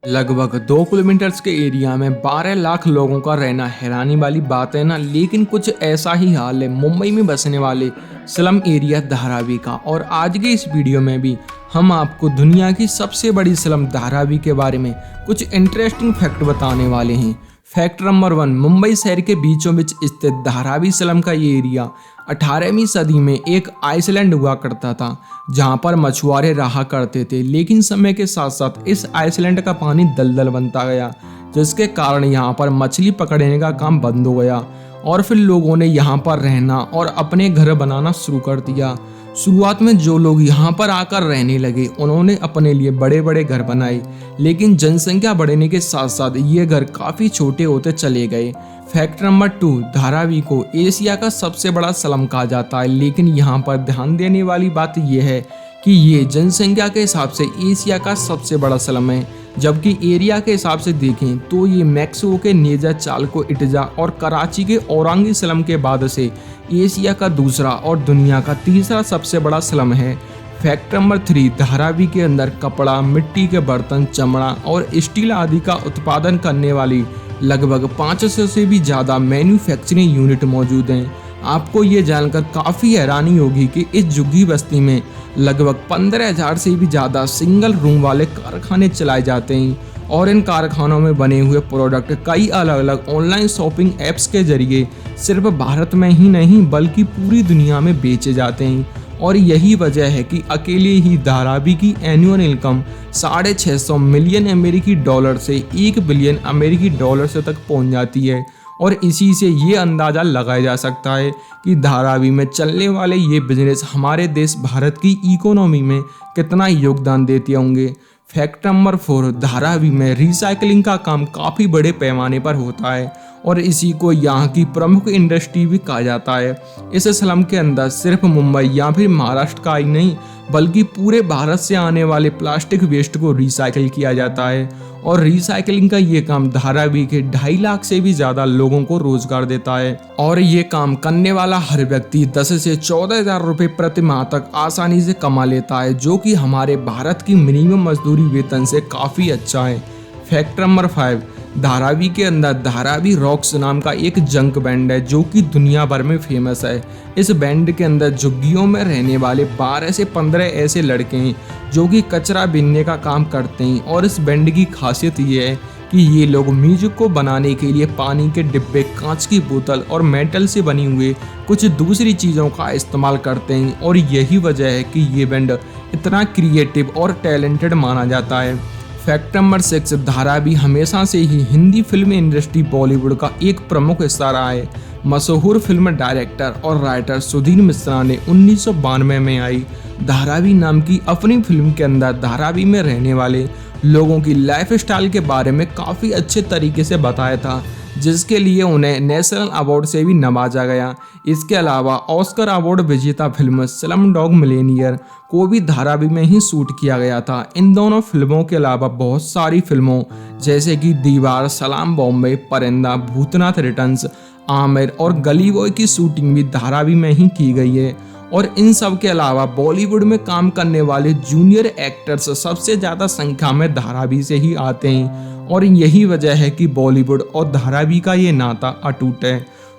लगभग 2 किलोमीटर के एरिया में 12 लाख लोगों का रहना हैरानी वाली बात है ना। लेकिन कुछ ऐसा ही हाल है मुंबई में बसने वाले स्लम एरिया धारावी का। और आज के इस वीडियो में भी हम आपको दुनिया की सबसे बड़ी स्लम धारावी के बारे में कुछ इंटरेस्टिंग फैक्ट बताने वाले हैं। फैक्ट नंबर 1, मुंबई शहर के बीचों बीच स्थित धारावी स्लम का ये एरिया 18वीं सदी में एक आइसलैंड हुआ करता था, जहां पर मछुआरे रहा करते थे। लेकिन समय के साथ साथ इस आइसलैंड का पानी दलदल बनता गया, जिसके कारण यहां पर मछली पकड़ने का काम बंद हो गया और फिर लोगों ने यहां पर रहना और अपने घर बनाना शुरू कर दिया। शुरुआत में जो लोग यहाँ पर आकर रहने लगे उन्होंने अपने लिए बड़े बड़े घर बनाए, लेकिन जनसंख्या बढ़ने के साथ साथ ये घर काफ़ी छोटे होते चले गए। फैक्ट नंबर 2, धारावी को एशिया का सबसे बड़ा स्लम कहा जाता है। लेकिन यहाँ पर ध्यान देने वाली बात यह है कि ये जनसंख्या के हिसाब से एशिया का सबसे बड़ा स्लम है, जबकि एरिया के हिसाब से देखें तो ये मैक्सिको के नेजा चालको इटजा और कराची के औरंगी स्लम के बाद से एशिया का दूसरा और दुनिया का तीसरा सबसे बड़ा स्लम है। फैक्ट नंबर 3, धारावी के अंदर कपड़ा, मिट्टी के बर्तन, चमड़ा और स्टील आदि का उत्पादन करने वाली लगभग 500 से भी ज़्यादा मैन्युफैक्चरिंग यूनिट मौजूद हैं। आपको ये जानकर काफ़ी हैरानी होगी कि इस झुग्गी बस्ती में लगभग 15,000 से भी ज़्यादा सिंगल रूम वाले कारखाने चलाए जाते हैं और इन कारखानों में बने हुए प्रोडक्ट कई अलग अलग ऑनलाइन शॉपिंग ऐप्स के जरिए सिर्फ भारत में ही नहीं बल्कि पूरी दुनिया में बेचे जाते हैं। और यही वजह है कि अकेले ही धारावी की एनुअल इनकम 650 मिलियन अमेरिकी डॉलर से 1 बिलियन अमेरिकी डॉलर से तक पहुंच जाती है। और इसी से ये अंदाज़ा लगाया जा सकता है कि धारावी में चलने वाले ये बिजनेस हमारे देश भारत की इकोनॉमी में कितना योगदान देते होंगे। फैक्ट नंबर 4, धारावी में रिसाइकलिंग का काम काफ़ी बड़े पैमाने पर होता है और इसी को यहाँ की प्रमुख इंडस्ट्री भी कहा जाता है। इस स्लम के अंदर सिर्फ मुंबई या फिर महाराष्ट्र का ही नहीं बल्कि पूरे भारत से आने वाले प्लास्टिक वेस्ट को रिसाइकिल किया जाता है और रिसाइकलिंग का ये काम धारावी के 2.5 लाख से भी ज़्यादा लोगों को रोजगार देता है। और ये काम करने वाला हर व्यक्ति 10 से 14,000 रुपये प्रति माह तक आसानी से कमा लेता है, जो कि हमारे भारत की मिनिमम मजदूरी वेतन से काफ़ी अच्छा है। फैक्ट नंबर 5, धारावी के अंदर धारावी रॉक्स नाम का एक जंक बैंड है जो कि दुनिया भर में फेमस है। इस बैंड के अंदर झुग्गियों में रहने वाले 12 से 15 ऐसे लड़के हैं जो कि कचरा बीनने का काम करते हैं। और इस बैंड की खासियत ये है कि ये लोग म्यूजिक को बनाने के लिए पानी के डिब्बे, कांच की बोतल और मेटल से बनी हुए कुछ दूसरी चीज़ों का इस्तेमाल करते हैं। और यही वजह है कि ये बैंड इतना क्रिएटिव और टैलेंटेड माना जाता है। फैक्ट नंबर 6, धारावी हमेशा से ही हिंदी फिल्म इंडस्ट्री बॉलीवुड का एक प्रमुख हिस्सा रहा है। मशहूर फिल्म डायरेक्टर और राइटर सुधीर मिश्रा ने 1992 में आई धारावी नाम की अपनी फिल्म के अंदर धारावी में रहने वाले लोगों की लाइफ स्टाइल के बारे में काफ़ी अच्छे तरीके से बताया था, जिसके लिए उन्हें नेशनल अवार्ड से भी नवाजा गया। इसके अलावा ऑस्कर अवार्ड विजेता फिल्म स्लम डॉग मिलियनेयर को भी धारावी में ही शूट किया गया था। इन दोनों फिल्मों के अलावा बहुत सारी फिल्मों जैसे कि दीवार, सलाम बॉम्बे, परिंदा, भूतनाथ रिटर्न्स, आमिर और गली बॉय की शूटिंग भी धारावी में ही की गई है। और इन सब के अलावा बॉलीवुड में काम करने वाले जूनियर एक्टर्स सबसे ज़्यादा संख्या में धारावी से ही आते हैं और यही वजह है कि बॉलीवुड और धारावी का ये नाता अटूट है।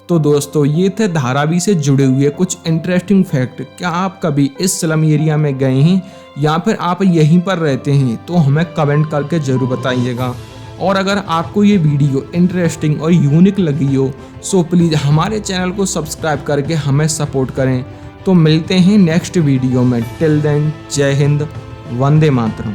तो दोस्तों, ये थे धारावी से जुड़े हुए कुछ इंटरेस्टिंग फैक्ट। क्या आप कभी इस स्लम एरिया में गए हैं या फिर आप यहीं पर रहते हैं तो हमें कमेंट करके ज़रूर बताइएगा। और अगर आपको ये वीडियो इंटरेस्टिंग और यूनिक लगी हो सो प्लीज़ हमारे चैनल को सब्सक्राइब करके हमें सपोर्ट करें। तो मिलते हैं नेक्स्ट वीडियो में। टिल देन, जय हिंद, वंदे मातरम।